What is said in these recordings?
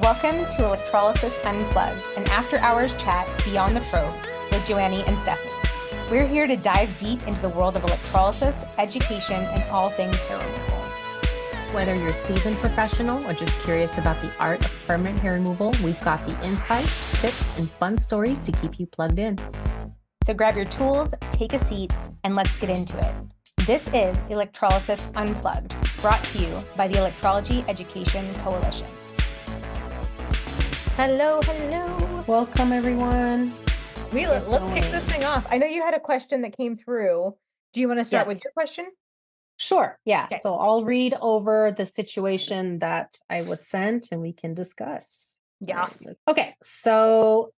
Welcome to Electrolysis Unplugged, an after-hours chat beyond the probe with Joannie and Stephanie. We're here to dive deep into the world of electrolysis, education, and all things hair removal. Whether you're a seasoned professional or just curious about the art of permanent hair removal, we've got the insights, tips, and fun stories to keep you plugged in. So grab your tools, take a seat, and let's get into it. This is Electrolysis Unplugged, brought to you by the Electrology Education Coalition. Hello. Welcome, everyone. Let's kick this thing off. I know you had a question that came through. Do you want to start with your question? Sure. Yeah. Okay. So I'll read over the situation that I was sent and we can discuss. Yes. Okay. So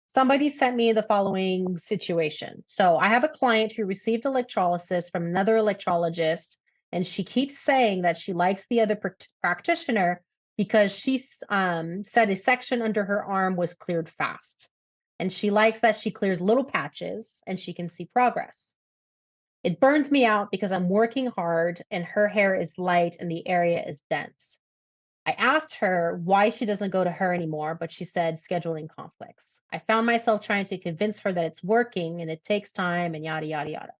somebody sent me the following situation. So I have a client who received electrolysis from another electrologist, and she keeps saying that she likes the other practitioner because she said a section under her arm was cleared fast. And she likes that she clears little patches and she can see progress. It burns me out because I'm working hard and her hair is light and the area is dense. I asked her why she doesn't go to her anymore, but she said scheduling conflicts. I found myself trying to convince her that it's working and it takes time and yada, yada, yada.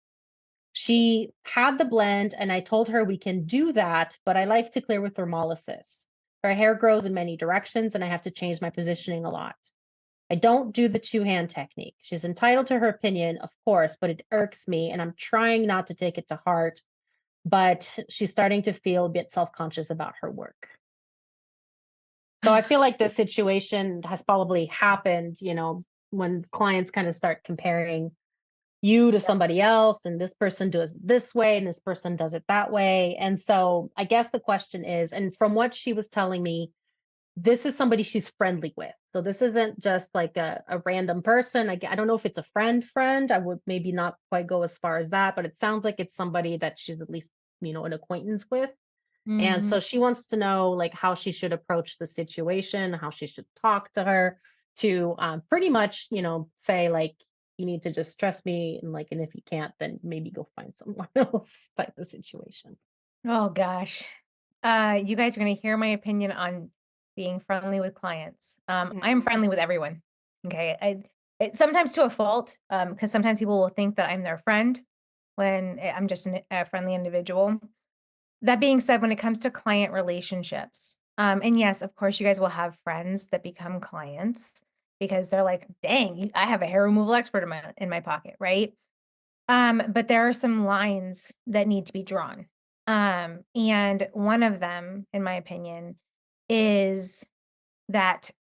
She had the blend and I told her we can do that, but I like to clear with thermolysis. Her hair grows in many directions and I have to change my positioning a lot. I don't do the two-hand technique. She's entitled to her opinion, of course, but it irks me and I'm trying not to take it to heart, but she's starting to feel a bit self-conscious about her work. So I feel like this situation has probably happened, when clients kind of start comparing you to somebody else, and this person does it this way and this person does it that way. And so I guess the question is, and from what she was telling me, this is somebody she's friendly with. So this isn't just like a random person. I don't know if it's a friend. I would maybe not quite go as far as that, but it sounds like it's somebody that she's at least, an acquaintance with. And so she wants to know like how she should approach the situation, how she should talk to her to pretty much, say like, you need to just trust me. And if you can't, then maybe go find someone else type of situation. Oh gosh. You guys are going to hear my opinion on being friendly with clients. I'm friendly with everyone. Okay. Sometimes to a fault, because sometimes people will think that I'm their friend when I'm just a friendly individual. That being said, when it comes to client relationships, and yes, of course, you guys will have friends that become clients because they're like, dang, I have a hair removal expert in my pocket, right? But there are some lines that need to be drawn. And one of them, in my opinion, is that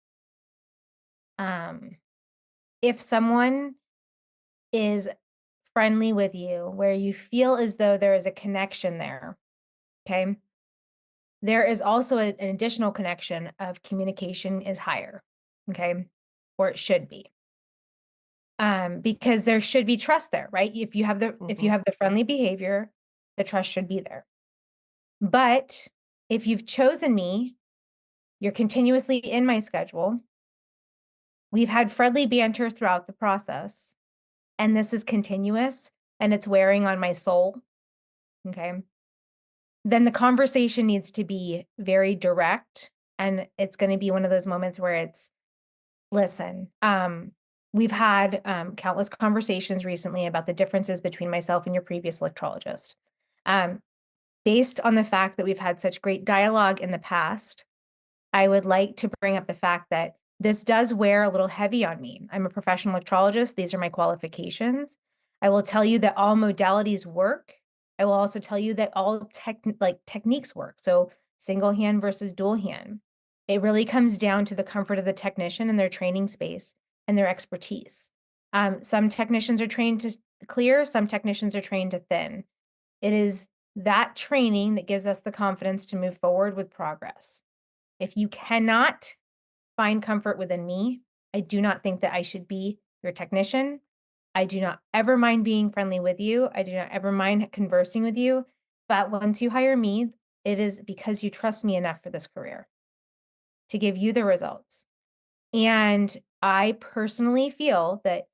if someone is friendly with you, where you feel as though there is a connection there, okay, there is also an additional connection of communication is higher, okay, or it should be. Because there should be trust there, right? If you have the friendly behavior, the trust should be there. But if you've chosen me, you're continuously in my schedule. We've had friendly banter throughout the process, and this is continuous and it's wearing on my soul. Okay. Then the conversation needs to be very direct, and it's going to be one of those moments where it's, listen, we've had countless conversations recently about the differences between myself and your previous electrologist. Based on the fact that we've had such great dialogue in the past, I would like to bring up the fact that this does wear a little heavy on me. I'm a professional electrologist. These are my qualifications. I will tell you that all modalities work. I will also tell you that all techniques work. So single hand versus dual hand. It really comes down to the comfort of the technician and their training space and their expertise. Some technicians are trained to clear, some technicians are trained to thin. It is that training that gives us the confidence to move forward with progress. If you cannot find comfort within me, I do not think that I should be your technician. I do not ever mind being friendly with you. I do not ever mind conversing with you. But once you hire me, it is because you trust me enough for this career to give you the results. And I personally feel that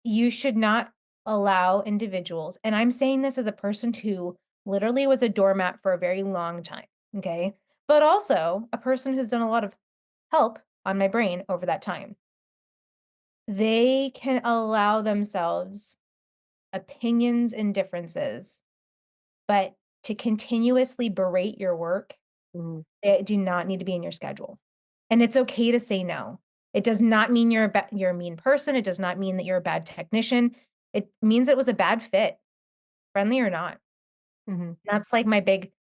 you should not allow individuals, and I'm saying this as a person who literally was a doormat for a very long time, okay? but also a person who's done a lot of help on my brain over that time. They can allow themselves opinions and differences, but to continuously berate your work, Mhm. they do not need to be in your schedule. And it's okay to say no. It does not mean you're a mean person. It does not mean that you're a bad technician. It means it was a bad fit, friendly or not. Mhm. That's like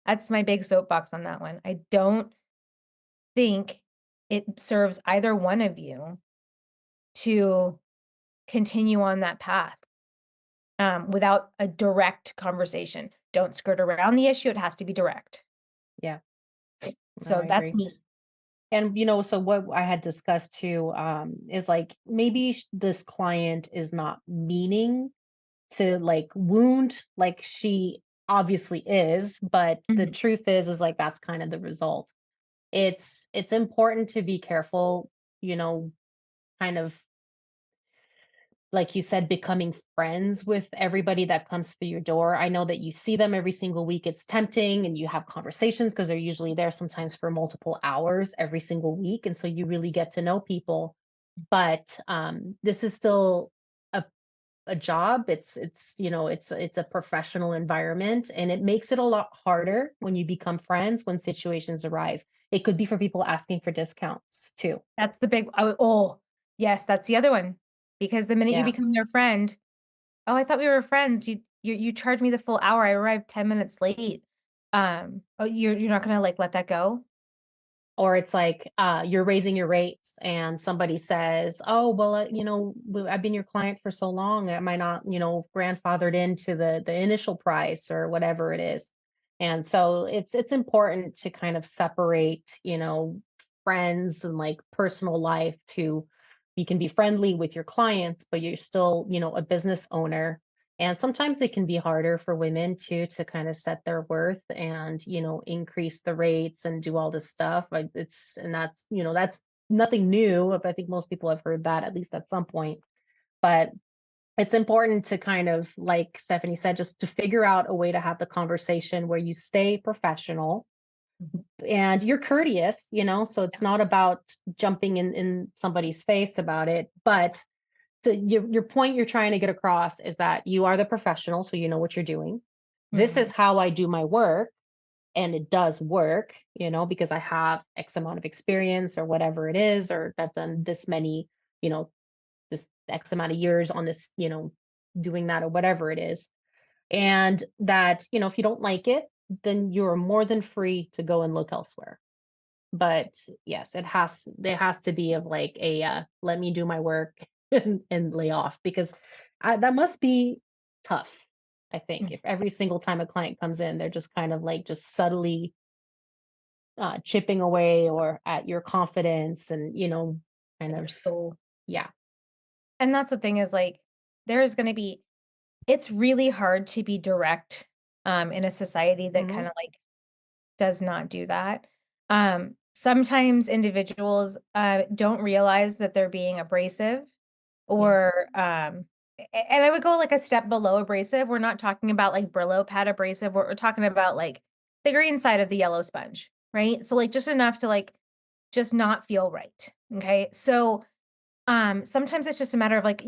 that's my big soapbox on that one. I don't think it serves either one of you to continue on that path, without a direct conversation. Don't skirt around the issue. It has to be direct. Yeah. No, So I that's agree. me. And, so what I had discussed too, is like maybe this client is not meaning to like wound like she obviously is, but the Mhm. truth is like that's kind of the result. It's important to be careful, you know, kind of like you said, becoming friends with everybody that comes through your door. I know that you see them every single week. It's tempting and you have conversations because they're usually there sometimes for multiple hours every single week. And so you really get to know people. But this is still a, a job. It's a professional environment and it makes it a lot harder when you become friends when situations arise. It could be for people asking for discounts too. That's the big oh, yes, that's the other one. Because the minute you Yeah. become their friend, "Oh, I thought we were friends. You charged me the full hour. I arrived 10 minutes late." Oh, you're not gonna, like, let that go? Or it's like you're raising your rates and somebody says, oh well, I've been your client for so long, am I not grandfathered into the initial price or whatever it is. And so it's important to kind of separate friends and like personal life. To You can be friendly with your clients but you're still a business owner. And sometimes it can be harder for women too to kind of set their worth and, increase the rates and do all this stuff. Like that's nothing new. I think most people have heard that at least at some point. But it's important to kind of, like Stephanie said, just to figure out a way to have the conversation where you stay professional Mhm. and you're courteous, so it's Yeah. not about jumping in somebody's face about it. But your point you're trying to get across is that you are the professional, so you know what you're doing. This is Mhm. how I do my work, and it does work, because I have X amount of experience or whatever it is, or I've done this many, you know, this X amount of years on this, doing that or whatever it is. And that, if you don't like it, then you're more than free to go and look elsewhere. But yes, there has to be of like a let me do my work and lay off, because that must be tough. I think Mhm. if every single time a client comes in, they're just kind of like just subtly chipping away or at your confidence and kind And your of, soul. yeah. And that's the thing is, like, there's gonna be it's really hard to be direct, in a society that Hmm. kinda, like, does not do that. Sometimes individuals, don't realize that they're being abrasive Yeah. or, and I would go, like, a step below abrasive. We're not talking about, like, Brillo pad abrasive, we're talking about, like, the green side of the yellow sponge, right? So, like, just enough to, like, just not feel right, okay? So, sometimes it's just a matter of like,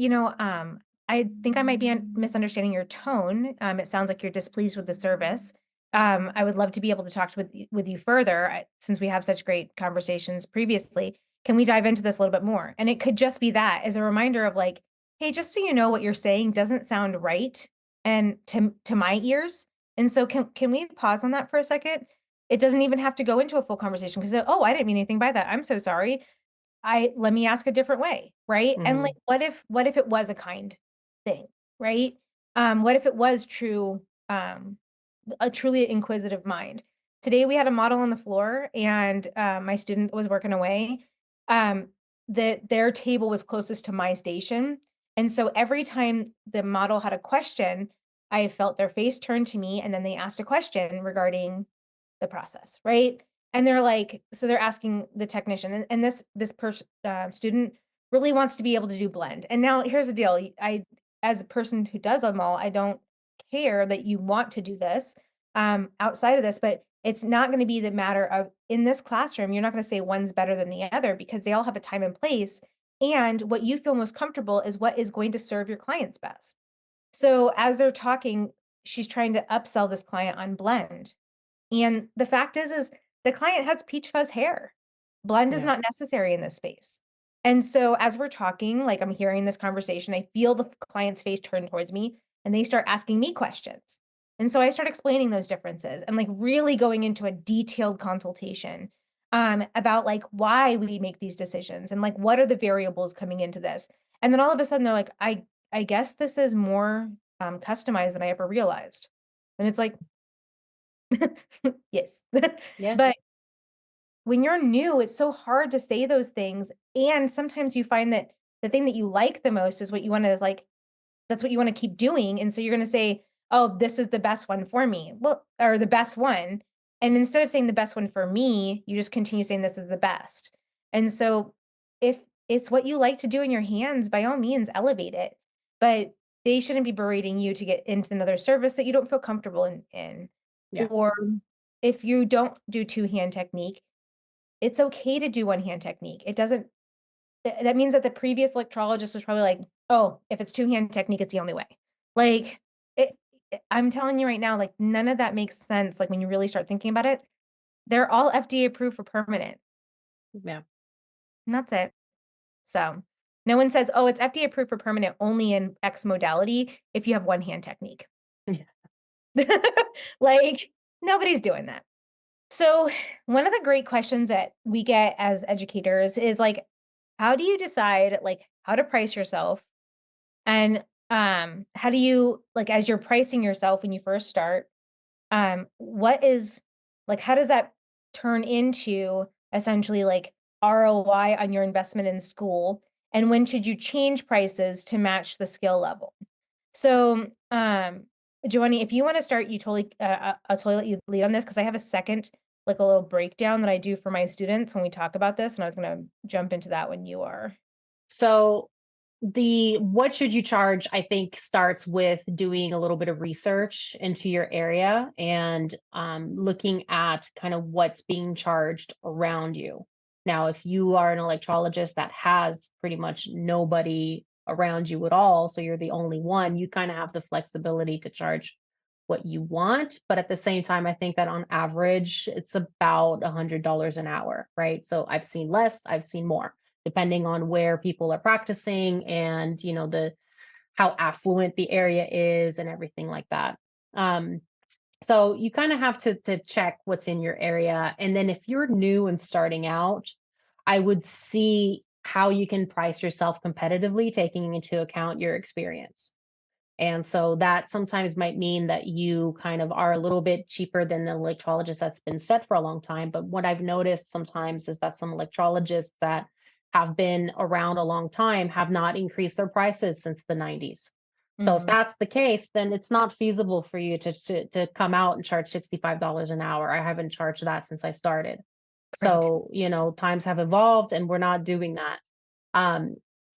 I think I might be misunderstanding your tone. It sounds like you're displeased with the service. I would love to be able to talk with you further since we have such great conversations previously. Can we dive into this a little bit more? And it could just be that as a reminder of like, hey, just so you know, what you're saying doesn't sound right, and to my ears. And so can we pause on that for a second? It doesn't even have to go into a full conversation because oh, I didn't mean anything by that. I'm so sorry. I let me ask a different way, right? And, like, Hmm. what if it was a kind thing, right? What if it was true, a truly inquisitive mind? Today, we had a model on the floor, and, my student was working away, um, their table was closest to my station, and so every time the model had a question, I felt their face turn to me, and then they asked a question regarding the process, right? And they're like, so they're asking the technician, and student really wants to be able to do blend. And now here's the deal: as a person who does them all, I don't care that you want to do this outside of this, but it's not going to be the matter of in this classroom, you're not going to say one's better than the other because they all have a time and place. And what you feel most comfortable is what is going to serve your clients best. So as they're talking, she's trying to upsell this client on blend. And the fact is the client has peach fuzz hair. Blend is Yeah. not necessary in this space. And so as we're talking, like I'm hearing this conversation, I feel the client's face turn towards me and they start asking me questions. And so I start explaining those differences and like really going into a detailed consultation about like why we make these decisions and like what are the variables coming into this. And then all of a sudden they're like, I guess this is more customized than I ever realized. And it's like, yes. Yeah. But when you're new, it's so hard to say those things, and sometimes you find that the thing that you like the most is what you wanna, like that's what you wanna keep doing, and so you're gonna say, "Oh, this is the best one for me." Well, or the best one, and instead of saying the best one for me, you just continue saying this is the best. And so if it's what you like to do in your hands, by all means, elevate it, but they shouldn't be berating you to get into another service that you don't feel comfortable in. Yeah. Or if you don't do two-hand technique, it's okay to do one-hand technique. It doesn't that means that the previous electrologist was probably like, "Oh, if it's two-hand technique, it's the only way." Like, I'm telling you right now, like, none of that makes sense, like, when you really start thinking about it. They're all FDA approved for permanent, Yeah. and that's it. So, no one says, "Oh, it's FDA approved for permanent only in X modality if you have one-hand technique." Yeah. Like, nobody's doing that. So, one of the great questions that we get as educators is like, how do you decide like how to price yourself? And how do you like as you're pricing yourself when you first start, what is like how does that turn into essentially like ROI on your investment in school? And when should you change prices to match the skill level? So, Giovanni, if you want to start, I'll totally let you lead on this because I have a second, like a little breakdown that I do for my students when we talk about this, and I was going to jump into that when you are. So the what should you charge, I think, starts with doing a little bit of research into your area and looking at kind of what's being charged around you. Now, if you are an electrologist that has pretty much nobody around you at all, so you're the only one, you kind of have the flexibility to charge what you want. But at the same time, I think that on average, it's about $100 an hour, right? So I've seen less, I've seen more depending on where people are practicing and the how affluent the area is and everything like that. Um, so you kind of have to check what's in your area, and then if you're new and starting out, I would see how you can price yourself competitively, taking into account your experience. And so that sometimes might mean that you kind of are a little bit cheaper than the electrologist that's been set for a long time. But what I've noticed sometimes is that some electrologists that have been around a long time have not increased their prices since the 90s. So if Mhm. that's the case, then it's not feasible for you to come out and charge $65 an hour. I haven't charged that since I started. Right. So, times have evolved and we're not doing that. Um,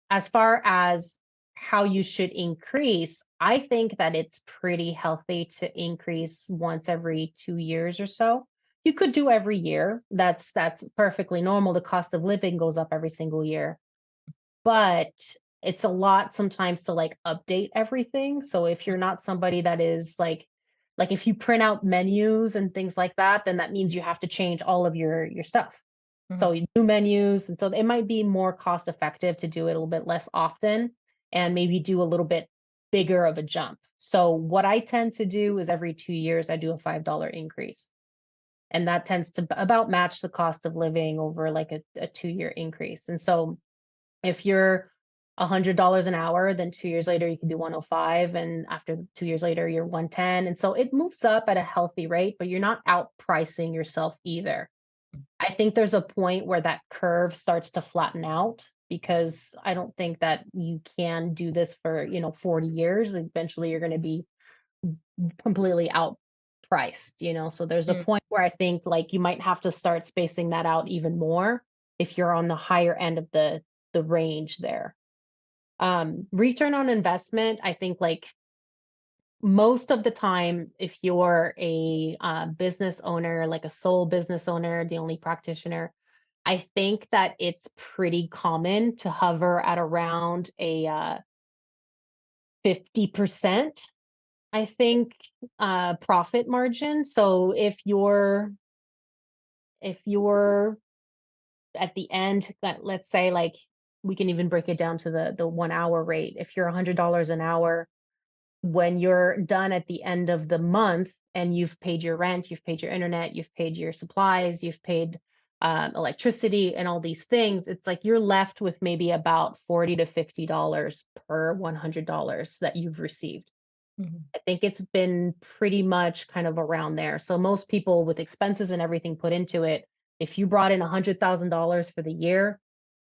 as far as how you should increase, I think that it's pretty healthy to increase once every 2 years or so. You could do every year. That's perfectly normal. The cost of living goes up every single year, but it's a lot sometimes to like update everything. So if you're not somebody that is like if you print out menus and things like that, then that means you have to change all of your stuff. So Mhm. you do menus, and so it might be more cost effective to do it a little bit less often and maybe do a little bit bigger of a jump. So what I tend to do is every 2 years I do a $5 increase. And that tends to about match the cost of living over like a 2 year increase. And so if you're $100 an hour, then 2 years later you can do 105, and after 2 years later you're 110. And so it moves up at a healthy rate, but you're not outpricing yourself either. I think there's a point where that curve starts to flatten out because I don't think that you can do this for 40 years. Eventually you're going to be completely outpriced. So there's a Mm. point where I think like you might have to start spacing that out even more if you're on the higher end of the range there. Return on investment, I think like most of the time, if you're a business owner, like a sole business owner, the only practitioner, I think that it's pretty common to hover at around a 50%, I think, profit margin. So if you're at the end, let's say like we can even break it down to the 1 hour rate. If you're $100 an hour, when you're done at the end of the month and you've paid your rent, you've paid your internet, you've paid your supplies, you've paid electricity and all these things, it's like you're left with maybe about $40 to $50 per $100 that you've received. Mhm. I think it's been pretty much kind of around there. So most people with expenses and everything put into it, if you brought in $100,000 for the year,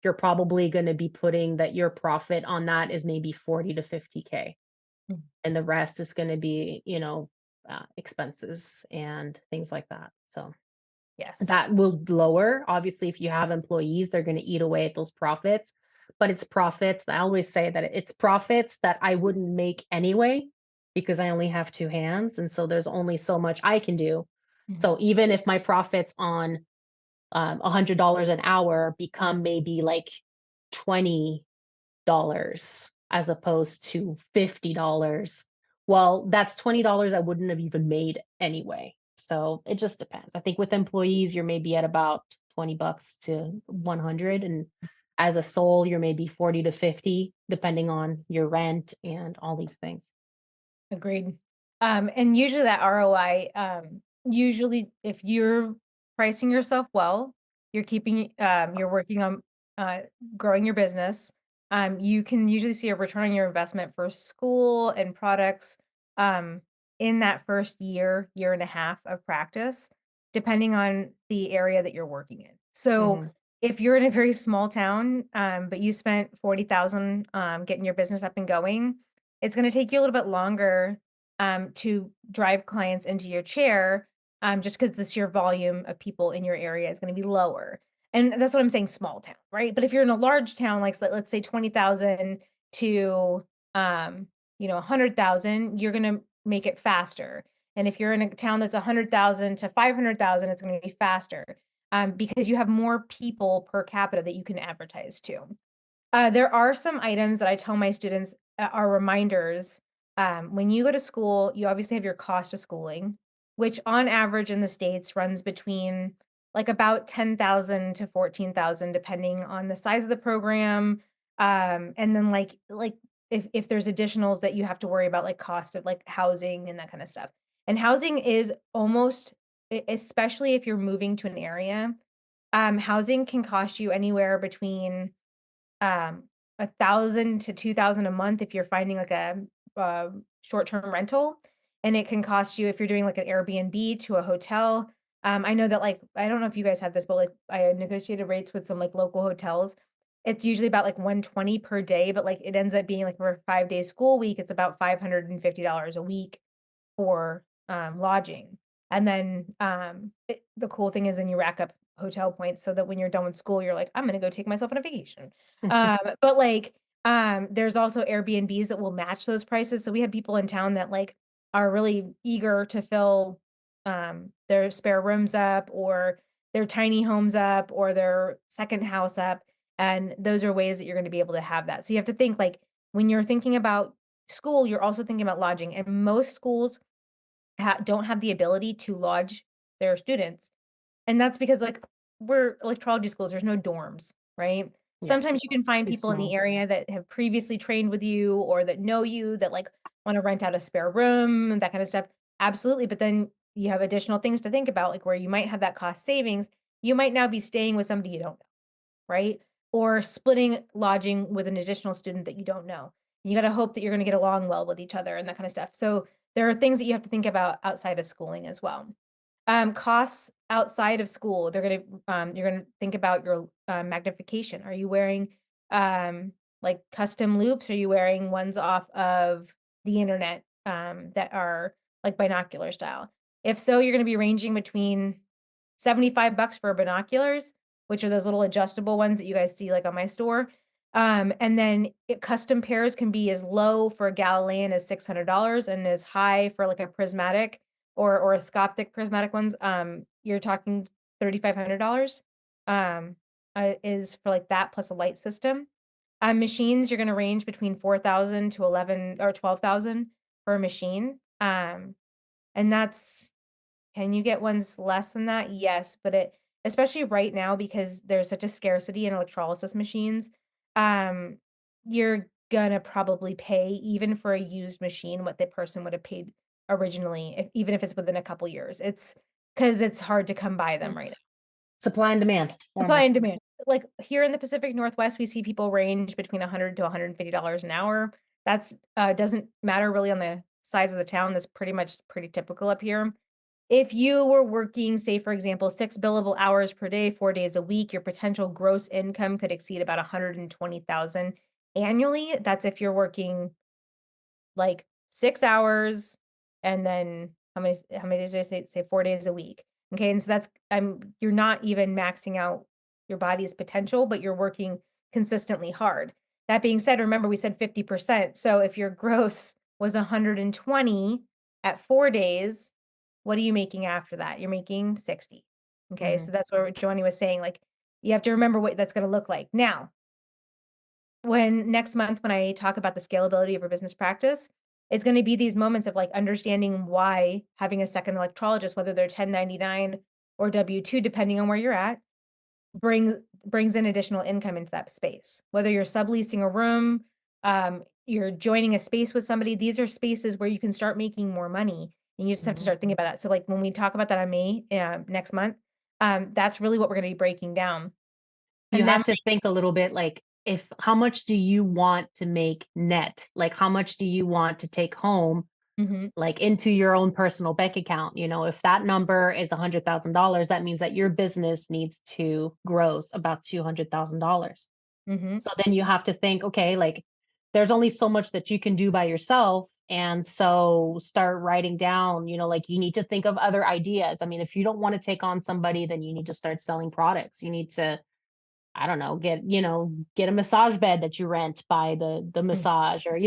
you're probably going to be putting that your profit on that is maybe 40 to 50K. Mhm. And the rest is going to be, expenses and things like that. So Yes. that will lower. Obviously, if you have employees, they're going to eat away at those profits. But it's profits. I always say that it's profits that I wouldn't make anyway because I only have two hands. And so there's only so much I can do. Mhm. So even if my profits on $100 an hour become maybe like 20 dollars as opposed to $50. Well, that's $20 I wouldn't have even made anyway. So it just depends. I think with employees, you're maybe at about $20 to 100. And as a sole, you're maybe 40 to 50, depending on your rent and all these things. Agreed. And usually that ROI, usually if you're pricing yourself well, you're working on uh, growing your business, you can usually see a return on your investment for school and products um, in that first year, year and a half of practice, depending on the area that you're working in. So Hmm. if you're in a very small town, but you spent 40,000 getting your business up and going, it's gonna take you a little bit longer, to drive clients into your chair, just because the sheer volume of people in your area is gonna be lower. And that's what I'm saying, small town, right? But if you're in a large town, like, let's say 20,000 to, um, 100,000, you're gonna make it faster. And if you're in a town that's 100,000 to 500,000, it's gonna be faster, because you have more people per capita that you can advertise to. There are some items that I tell my students are reminders. When you go to school, you obviously have your cost of schooling, which on average in the States runs between like about 10,000 to 14,000, depending on the size of the program. And then like if there's additionals that you have to worry about, like cost of like housing and that kind of stuff. And housing is almost, especially if you're moving to an area, housing can cost you anywhere between 1,000 to 2,000 a month if you're finding like a short-term rental, and it can cost you if you're doing like an Airbnb to a hotel. I know that like I don't know if you guys have this, but like I negotiated rates with some like local hotels. It's usually about like 120 per day, but like it ends up being like for a 5-day school week, it's about $550 a week for, lodging. And then, the cool thing is then you rack up hotel points so that when you're done with school, you're like, "I'm gonna go take myself on a vacation." But, like, there's also Airbnbs that will match those prices, so we have people in town that, like, are really eager to fill, their spare rooms up or their tiny homes up or their second house up, and those are ways that you're gonna be able to have that. So you have to think, like, when you're thinking about school, you're also thinking about lodging, and most schools don't have the ability to lodge their students, and that's because, like, we're electrology schools, there's no dorms, right? Yeah, Sometimes you can find too people in the small. area that have previously trained with you or that know you that, like, wanna rent out a spare room, that kinda stuff. Absolutely, but then you have additional things to think about, like, where you might have that cost savings, you might now be staying with somebody you don't know, right? Or splitting lodging with an additional student that you don't know. You gotta hope that you're gonna get along well with each other and that kinda stuff. So, there are things that you have to think about outside of schooling as well. Costs outside of school, you're gonna think about your, magnification. Are you wearing, like, custom loops? Are you wearing ones off of the internet, that are, like, binocular style? If so, you're gonna be ranging between 75 bucks for binoculars, which are those little adjustable ones that you guys see, like, on my store, And then custom pairs can be as low for a Galilean as $600 and as high for like a prismatic or a Scoptic prismatic ones. You're talking $3,500 is for like that plus a light system. Machines, you're going to range between 4,000 to 11 or 12,000 for a machine. And that's can you get ones less than that? Yes, but especially right now because there's such a scarcity in electrolysis machines, um, you're gonna probably pay even for a used machine what the person would have paid originally, even if it's within a couple years. It's because it's hard to come by them right It's now. supply and demand. Supply Remember. and demand. Like here in the Pacific Northwest, we see people range between 100 to $150 an hour. That's doesn't matter really on the size of the town. That's pretty typical up here. If you were working, say, for example, 6 billable hours per day, 4 days a week, your potential gross income could exceed about 120,000 annually. That's if you're working like 6 hours and then how many days did I say 4 days a week. Okay, and so that's you're not even maxing out your body's potential, but you're working consistently hard. That being said, remember we said 50%. So if your gross was 120 at 4 days, what are you making after that? You're making 60. Okay, Mhm. so that's what Johnny was saying. Like you have to remember what that's going to look like. Now, when next month when I talk about the scalability of your business practice, it's going to be these moments of like understanding why having a second electrologist, whether they're 1099 or W2, depending on where you're at, brings in additional income into that space. Whether you're subleasing a room, you're joining a space with somebody, these are spaces where you can start making more money. And you just have to Mhm. start thinking about that. So like when we talk about that on May next month, that's really what we're going to be breaking down. You And then have to think a little bit like, if how much do you want to make net? Like, how much do you want to take home, Mhm, like into your own personal bank account? If that number is $100,000, that means that your business needs to gross about $200,000. mhm. So then you have to think, okay, like there's only so much that you can do by yourself. And so start writing down, like you need to think of other ideas. I mean, if you don't want to take on somebody, then you need to start selling products. You need to, I don't know, get a massage bed that you rent by the Mm. massage, or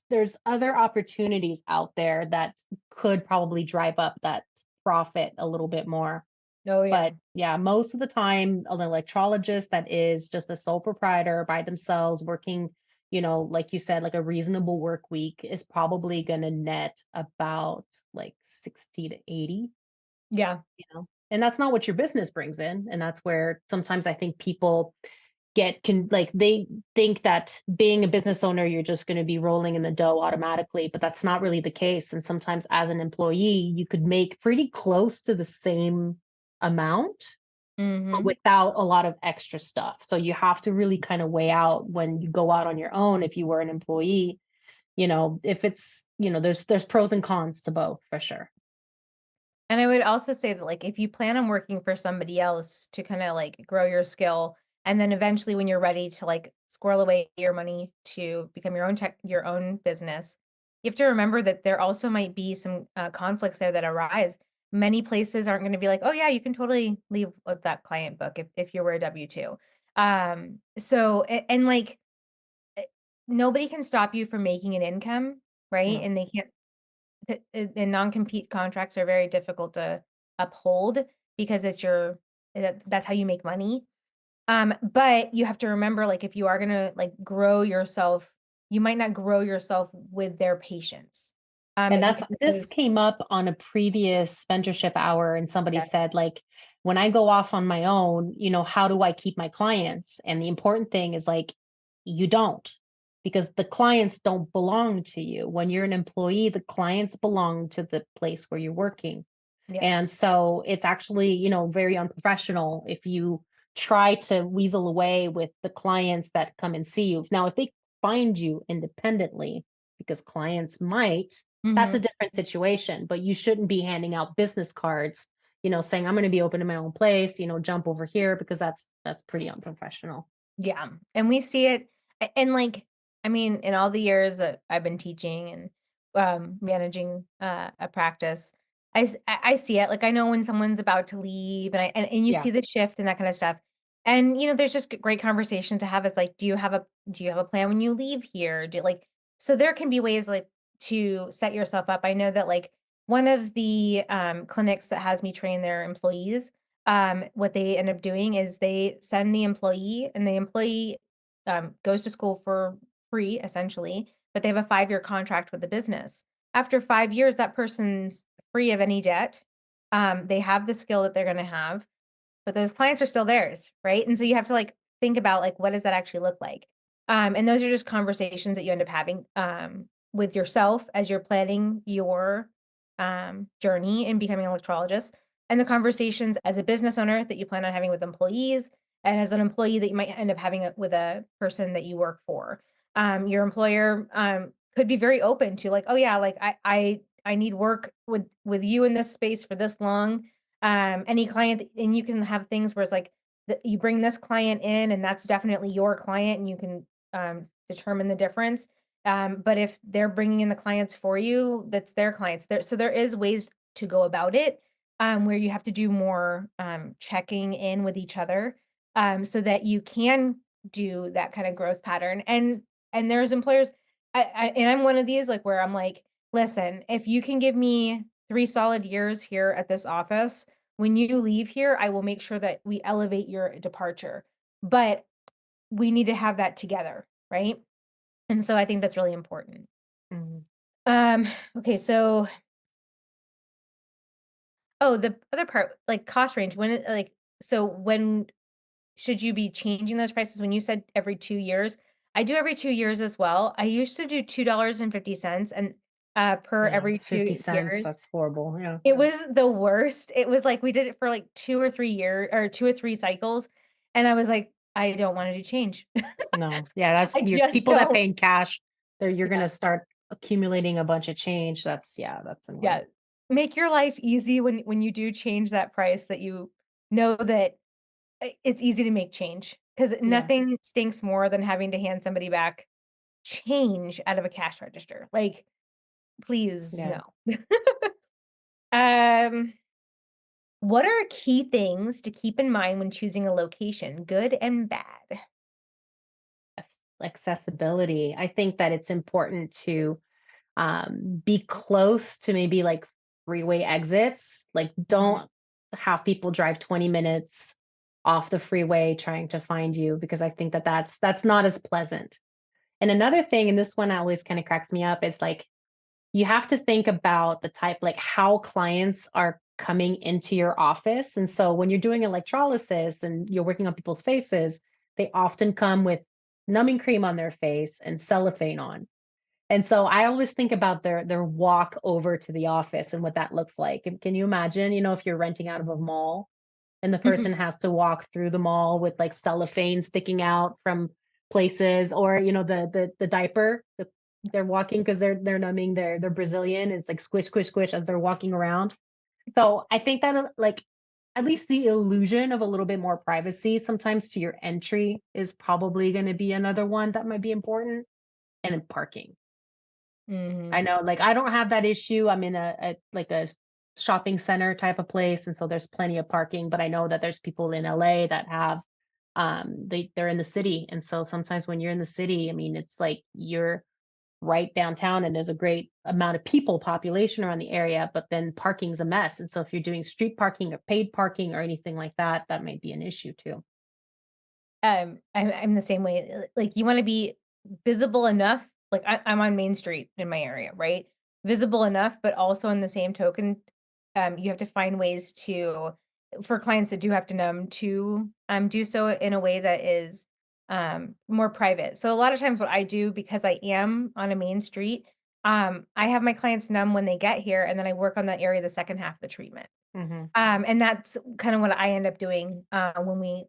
there's other opportunities out there that could probably drive up that profit a little bit more. Oh, yeah. But yeah, most of the time, an electrologist that is just a sole proprietor by themselves working, like you said, like a reasonable work week is probably going to net about like 60 to 80, Yeah. and that's not what your business brings in. And that's where sometimes I think people like they think that being a business owner, you're just going to be rolling in the dough automatically, but that's not really the case. And sometimes as an employee, you could make pretty close to the same amount, but Mhm. without a lot of extra stuff. So you have to really kind of weigh out when you go out on your own, if you were an employee, if it's, there's pros and cons to both for sure. And I would also say that, like, if you plan on working for somebody else to kinda, like, grow your skill, and then eventually when you're ready to, like, squirrel away your money to become your own business, you have to remember that there also might be some, conflicts there that arise. Many places aren't gonna be like, "Oh, yeah, you can totally leave with that client book if you were a W-2." So and, like, eh, nobody can stop you from making an income, right? No. And they can't and non-compete contracts are very difficult to uphold because that's how you make money. But you have to remember, like, if you are gonna, like, grow yourself, you might not grow yourself with their patience. And Because this there's came up on a previous mentorship hour, and somebody yes. said, like, when I go off on my own, how do I keep my clients? And the important thing is, like, you don't, because the clients don't belong to you. When you're an employee, the clients belong to the place where you're working. Yeah. And so it's actually, very unprofessional if you try to weasel away with the clients that come and see you. Now, if they find you independently, because clients might, that's a Mhm. different situation, but you shouldn't be handing out business cards, saying, I'm going to be open in my own place, jump over here, because that's pretty unprofessional. Yeah, and we see it and, like, I mean, in all the years that I've been teaching and, managing, a practice, I see it, like, I know when someone's about to leave, and you Yeah. see the shift and that kinda stuff, And, there's just great conversation to have. It's like, do you have a plan when you leave here? So there can be ways like to set yourself up. I know that like one of the clinics that has me train their employees, what they end up doing is they send the employee, and the employee goes to school for free essentially, but they have a 5-year contract with the business. After 5 years, that person's free of any debt. They have the skill that they're going to have, but those clients are still theirs, right? And so you have to, like, think about, like, what does that actually look like? And those are just conversations that you end up having, with yourself as you're planning your, journey in becoming an electrologist, and the conversations as a business owner that you plan on having with employees, and as an employee that you might end up having with a person that you work for. Your employer, could be very open to, like, "Oh, yeah, like, I need work with you in this space for this long." Any client, and you can have things where it's like you bring this client in, and that's definitely your client, and you can determine the difference. But if they're bringing in the clients for you, that's their clients. There is ways to go about it, where you have to do more checking in with each other, so that you can do that kind of growth pattern. And there's employers, and I'm one of these, like, where I'm like, listen, if you can give me 3 solid years here at this office, when you leave here, I will make sure that we elevate your departure. But we need to have that together, right? And so I think that's really important. Mhm. Um, okay, so the other part, like cost range, when should you be changing those prices? When you said every 2 years, I do every 2 years as well. I used to do $2.50 and per Yeah, every 50 2 cents. years. That's horrible. Yeah. It was the worst. It was like we did it for like 2 or 3 years or 2 or 3 cycles, and I was like, "I don't wanna do change." No. Yeah, that's I your just people that don't. pay in cash, you're Yeah, gonna start accumulating a bunch of change. That's yeah, that's yeah. annoying. Make your life easy when you do change that price, that you know that it's easy to make change, because Yeah. nothing stinks more than having to hand somebody back change out of a cash register. Like, please, Yeah. no. Um, what are key things to keep in mind when choosing a location, good and bad? Yes. Accessibility. I think that it's important to be close to maybe like freeway exits. Like, Mhm, don't have people drive 20 minutes off the freeway trying to find you, because I think that that's not as pleasant. And another thing, and this one always kind of cracks me up, is like you have to think about the type, like how clients are coming into your office. And so when you're doing electrolysis and you're working on people's faces, they often come with numbing cream on their face and cellophane on. And so I always think about their walk over to the office and what that looks like. And can you imagine, if you're renting out of a mall and the mhm. person has to walk through the mall with like cellophane sticking out from places, or the diaper that they're walking because they're numbing their Brazilian. It's like squish, squish, squish as they're walking around. So I think that like at least the illusion of a little bit more privacy sometimes to your entry is probably going to be another one that might be important. And then parking. I Mhm. know, like, I don't have that issue. I'm in a like a shopping center type of place, and so there's plenty of parking, but I know that there's people in LA that have they're in the city. And so sometimes when you're in the city, I mean, it's like you're right downtown and there's a great amount of people population around the area, but then parking's a mess. And so if you're doing street parking or paid parking or anything like that, that might be an issue too. I'm the same way. Like, you wanna be visible enough. Like, I'm on Main Street in my area, right? Visible enough, but also in the same token, you have to find ways to, for clients that do have to numb, to, do so in a way that is, more private. So a lot of times what I do, because I am on a main street, I have my clients numb when they get here, and then I work on that area the second half of the treatment. Hmm. And that's kind of what I end up doing, when we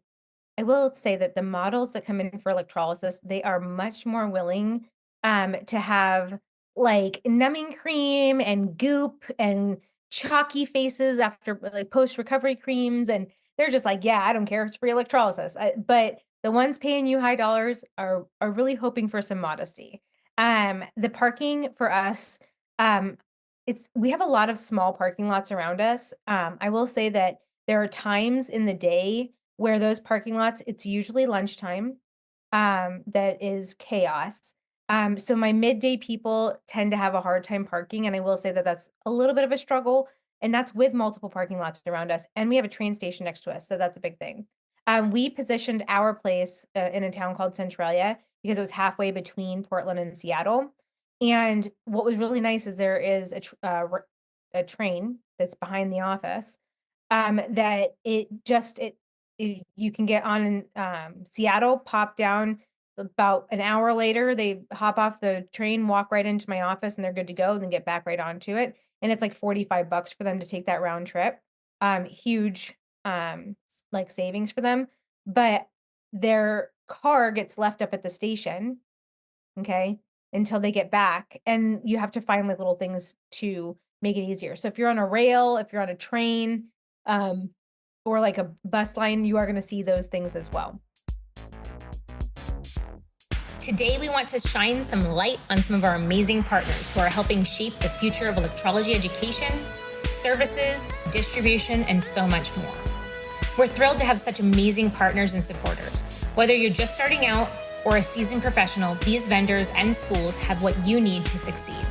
I will say that the models that come in for electrolysis, they are much more willing, to have, like, numbing cream and goop and chalky faces after, like, post-recovery creams, and they're just like, "Yeah, I don't care, it's free electrolysis." But the ones paying you high dollars are really hoping for some modesty. The parking for us, um, we have a lot of small parking lots around us. I will say that there are times in the day where those parking lots, it's usually lunchtime, that is chaos. So my midday people tend to have a hard time parking, and I will say that that's a little bit of a struggle, and that's with multiple parking lots around us, and we have a train station next to us, so that's a big thing. We positioned our place, in a town called Centralia because it was halfway between Portland and Seattle, and what was really nice is there is a train that's behind the office, that you can get on in, Seattle, pop down, about an hour later, they hop off the train, walk right into my office, and they're good to go, and then get back right onto it, and it's like $45 for them to take that round trip. Huge, like, savings for them, but their car gets left up at the station, okay, until they get back, and you have to find, like, little things to make it easier. So if you're on a rail, if you're on a train, um, or like a bus line, you are gonna see those things as well. Today, we want to shine some light on some of our amazing partners who are helping shape the future of electrology education, services, distribution, and so much more. We're thrilled to have such amazing partners and supporters. Whether you're just starting out or a seasoned professional, these vendors and schools have what you need to succeed.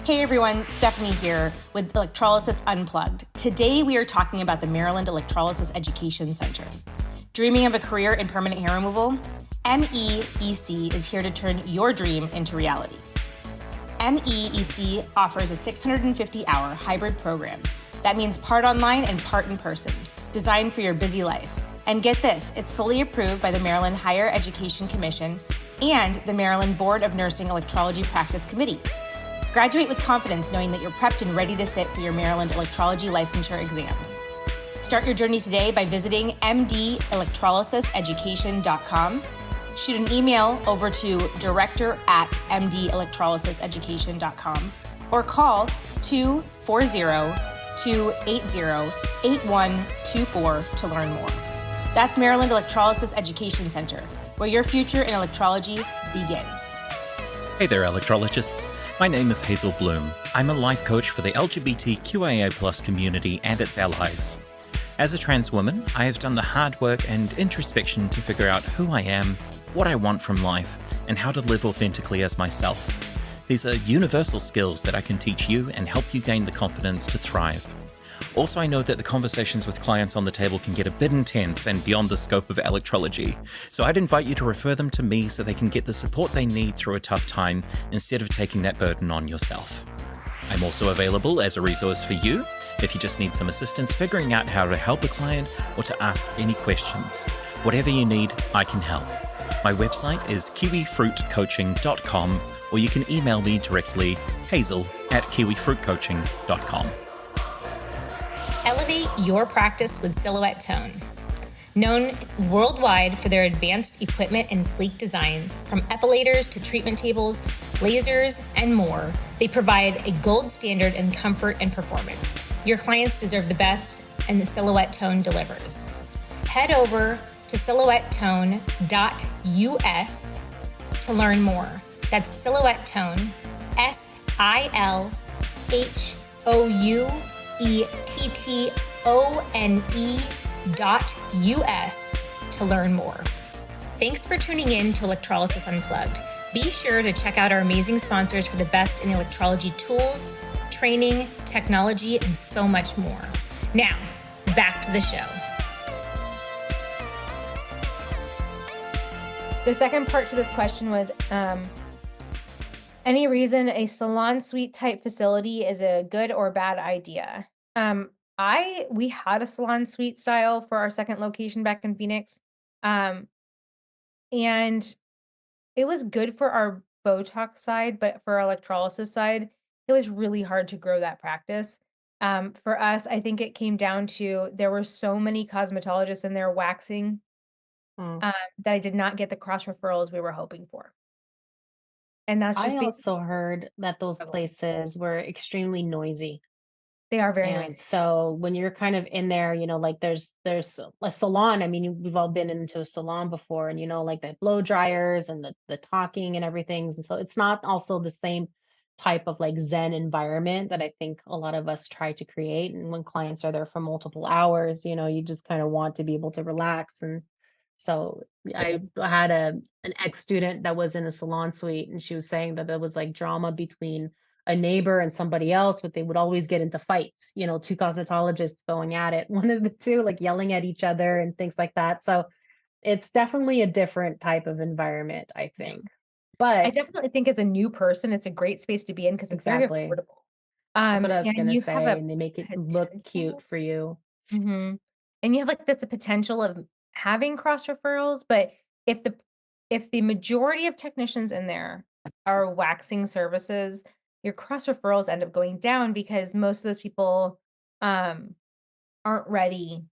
Hey everyone, Stephanie here with Electrolysis Unplugged. Today we are talking about the Maryland Electrolysis Education Center. Dreaming of a career in permanent hair removal? MEEC is here to turn your dream into reality. MEEC offers a 650-hour hybrid program. That means part online and part in person, designed for your busy life. And get this, it's fully approved by the Maryland Higher Education Commission and the Maryland Board of Nursing Electrology Practice Committee. Graduate with confidence knowing that you're prepped and ready to sit for your Maryland Electrology licensure exams. Start your journey today by visiting mdelectrolysiseducation.com. Shoot an email over to director@mdelectrolysiseducation.com or call 240-280-8124 to learn more. That's Maryland Electrolysis Education Center, where your future in electrology begins. Hey there, electrologists. My name is Hazel Bloom. I'm a life coach for the LGBTQIA+ community and its allies. As a trans woman, I have done the hard work and introspection to figure out who I am, what I want from life, and how to live authentically as myself. These are universal skills that I can teach you and help you gain the confidence to thrive. Also, I know that the conversations with clients on the table can get a bit intense and beyond the scope of electrology, so I'd invite you to refer them to me so they can get the support they need through a tough time instead of taking that burden on yourself. I'm also available as a resource for you if you just need some assistance figuring out how to help a client or to ask any questions. Whatever you need, I can help. My website is kiwifruitcoaching.com, or you can email me directly, hazel@kiwifruitcoaching.com. Elevate your practice with Silhouette Tone. Known worldwide for their advanced equipment and sleek designs, from epilators to treatment tables, lasers, and more, they provide a gold standard in comfort and performance. Your clients deserve the best, and the Silhouette Tone delivers. Head over to silhouettetone.us to learn more. That's Silhouette Tone, Silhouettetone.us to learn more. Thanks for tuning in to Electrolysis Unplugged. Be sure to check out our amazing sponsors for the best in electrology tools, training, technology, and so much more. Now, back to the show. The second part to this question was, any reason a salon suite type facility is a good or bad idea? We had a salon suite style for our second location back in Phoenix. And it was good for our Botox side, but for our electrolysis side, it was really hard to grow that practice. For us, I think it came down to there were so many cosmetologists in there waxing, Mm. that I did not get the cross referrals we were hoping for. And that's I just also heard that those struggle. places were extremely noisy. They are very And noisy. so when you're kind of in there, like there's a salon. I mean, we've all been into a salon before, and like the blow dryers and the talking and everything. And so it's not also the same type of like Zen environment that I think a lot of us try to create. And when clients are there for multiple hours, you just kind of want to be able to relax. And so I had an ex-student that was in a salon suite, and she was saying that there was like drama between a neighbor and somebody else, but they would always get into fights, two cosmetologists going at it, one of the two like yelling at each other and things like that. So it's definitely a different type of environment, I think. I But definitely think as a new person, it's a great space to be in because it's very exactly. affordable. That's what I was And gonna you have say, a and they make it look cute potential. for you. And you have like that's a potential of having cross referrals, but if the majority of technicians in there are waxing services, your cross referrals end up going down because most of those people um aren't ready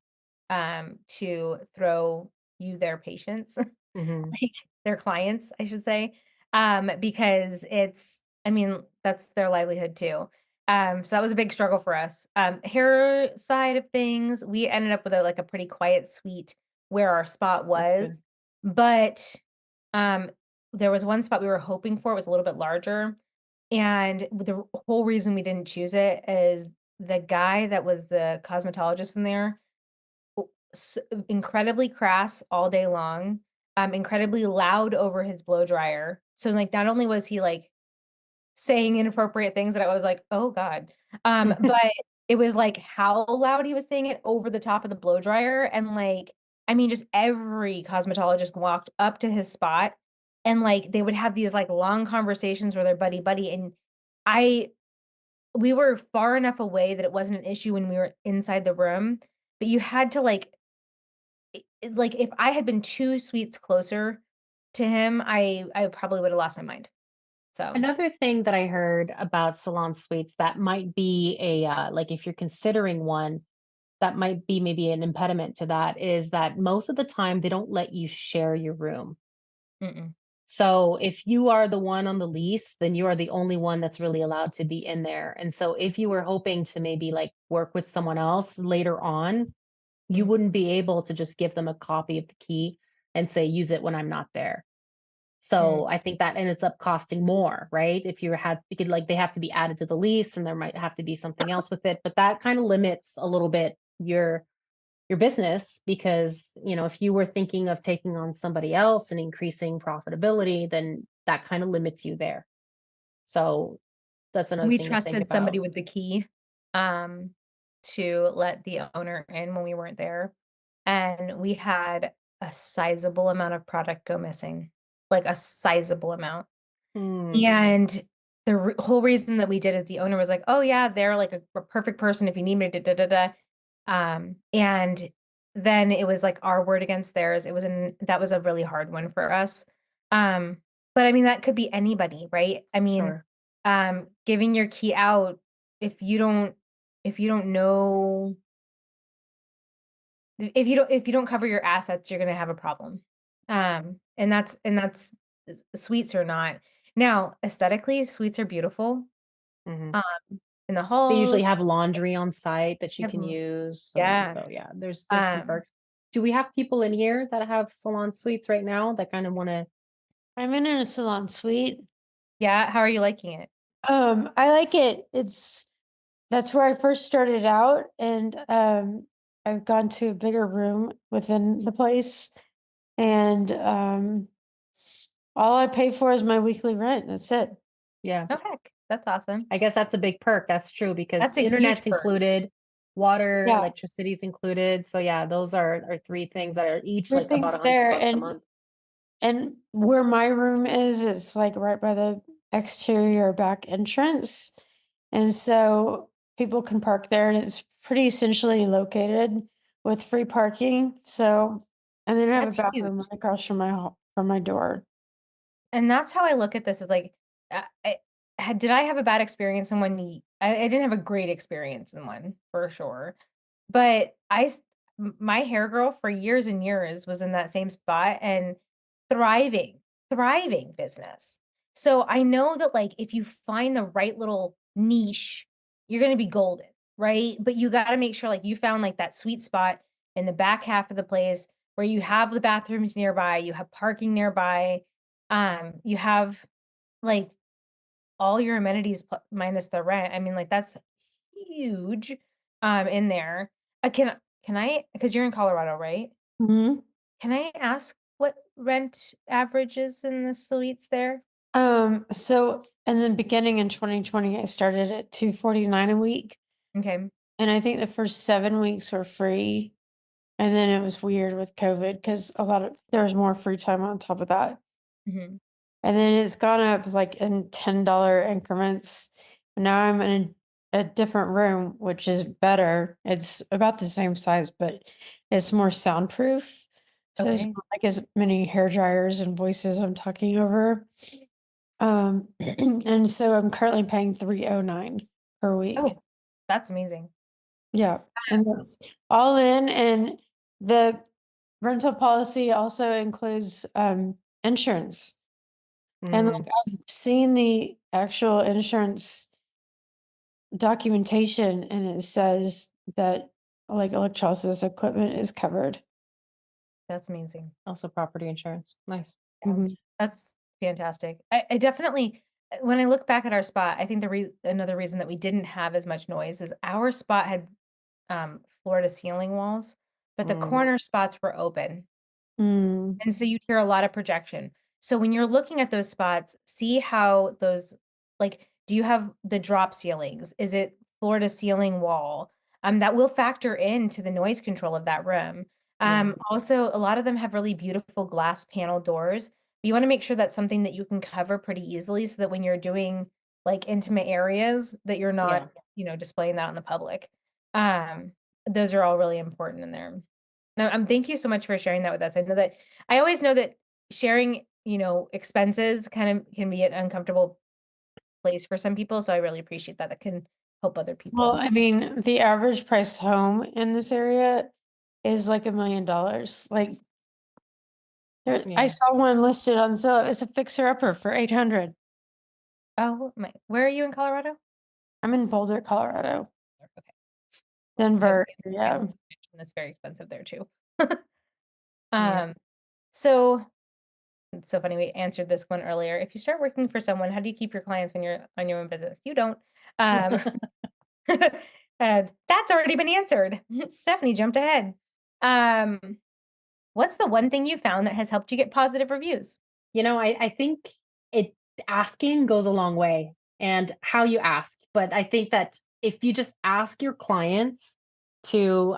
to throw you their patients. Mhm. Like their clients, I should say, because I mean, that's their livelihood too. So that was a big struggle for us. Hair side of things, we ended up with a pretty quiet suite where our spot That's good. was, but um, there was one spot we were hoping for. It was a little bit larger, and the whole reason we didn't choose it is the guy that was the cosmetologist in there incredibly crass all day long, incredibly loud over his blow dryer. So, like, not only was he, like, saying inappropriate things that I was like, "Oh god," but it was, like, how loud he was saying it over the top of the blow dryer, and, like, I mean, just every cosmetologist walked up to his spot, and, like, they would have these, like, long conversations with their buddy, and I we were far enough away that it wasn't an issue when we were inside the room, but you had to, like, if I had been 2 suites closer to him, I probably would have lost my mind. So, Another thing that I heard about salon suites that might be like if you're considering one, that might be maybe an impediment to that is that most of the time they don't let you share your room. mm-mm, So if you are the one on the lease, then you are the only one that's really allowed to be in there. And so if you were hoping to maybe like work with someone else later on, you mm, wouldn't be able to just give them a copy of the key and say, use it when I'm not there. mm. So I think that ends up costing more, right? If you could like they have to be added to the lease and there might have to be something else with it, but that kind of limits a little bit your business because, if you were thinking of taking on somebody else and increasing profitability, then that kind of limits you there. So that's another We thing to think trusted somebody about. with the key, um, to let the owner in when we weren't there, and we had a sizable amount of product go missing, like, a sizable amount. Hmm, And the whole reason that we did is the owner was like, "Oh yeah, they're like a perfect person if you need me to da da da." And then it was like our word against theirs. That was a really hard one for us. Um, but I mean that could be anybody, right? I mean, sure. giving your key out if you don't if you don't know if you don't cover your assets, you're gonna have a problem. And that's suites are not. Now, aesthetically, suites are beautiful. Hmm. Um, in the They usually halls, have laundry on site that you have can use. So, yeah. so yeah, there's some Um, perks. Do we have people in here that have salon suites right now that kind of want to? I'm in a salon suite. yeah, how are you liking it? I like it. That's where I first started out, and I've gone to a bigger room within the place, and all I pay for is my weekly rent. That's it. Yeah, Oh, heck, that's awesome. I guess that's a big perk. That's true because That's a huge internet's perk. included, water, Yeah, electricity's included. So yeah, those are three things that are each like about everything's $100 there, a month. and where my room is, it's like right by the exterior back entrance, and so people can park there, and it's pretty essentially located with free parking. So, and then I have a That's bathroom huge. right across from my door. And that's how I look at this is like, did I have a bad experience in one? I didn't have a great experience in one for sure. But my hair girl for years and years was in that same spot and thriving, thriving business. So I know that like if you find the right little niche, you're going to be golden, right? But you got to make sure like you found like that sweet spot in the back half of the place where you have the bathrooms nearby, you have parking nearby, you have like all your amenities minus the rent. I mean, like that's huge in there. Can I, because you're in Colorado, right? Hmm. Can I ask what rent averages in the suites there? So in the beginning in 2020, I started at 249 a week. Okay. And I think the first 7 weeks were free. And then it was weird with COVID because there was more free time on top of that. Hmm. And then it's gone up like in $10 increments. Now I'm in a different room, which is better. It's about the same size, but it's more soundproof. So there's Okay. not like as many hair dryers and voices I'm talking over. And so I'm currently paying 309 per week. Oh, that's amazing. Yeah. And that's all in. And the rental policy also includes insurance. And Mm, like I've seen the actual insurance documentation and it says that like electrolysis equipment is covered. That's amazing. also property insurance. Nice. Mhm. That's fantastic. I definitely, when I look back at our spot, I think another reason that we didn't have as much noise is our spot had floor to ceiling walls, but the Mm, corner spots were open. Mm. And so you'd hear a lot of projection. So when you're looking at those spots, see how those, like, do you have the drop ceilings? Is it floor to ceiling wall? That will factor into the noise control of that room. yeah. Also, a lot of them have really beautiful glass panel doors. You want to make sure that's something that you can cover pretty easily so that when you're doing like intimate areas that you're Yeah. not, displaying that in the public. Um, those are all really important in there. No, thank you so much for sharing that with us. I always know that sharing, expenses kind of can be an uncomfortable place for some people. So I really appreciate that. That can help other Well, people. I mean, the average price home in this area is like $1 million. Like I Yeah. saw one listed on Zillow. It's a fixer upper for 800. Oh my, where are you in Colorado? I'm in Boulder, Colorado. Okay. I have Denver. family Yeah. in that's very expensive there too. Yeah. Um, so it's so funny. We answered this one earlier. If you start working for someone, how do you keep your clients when you're on your own business? You don't. Um, that's already been answered. Stephanie jumped ahead. Um, what's the one thing you found that has helped you get positive reviews? I think it asking goes a long way and how you ask. But I think that if you just ask your clients to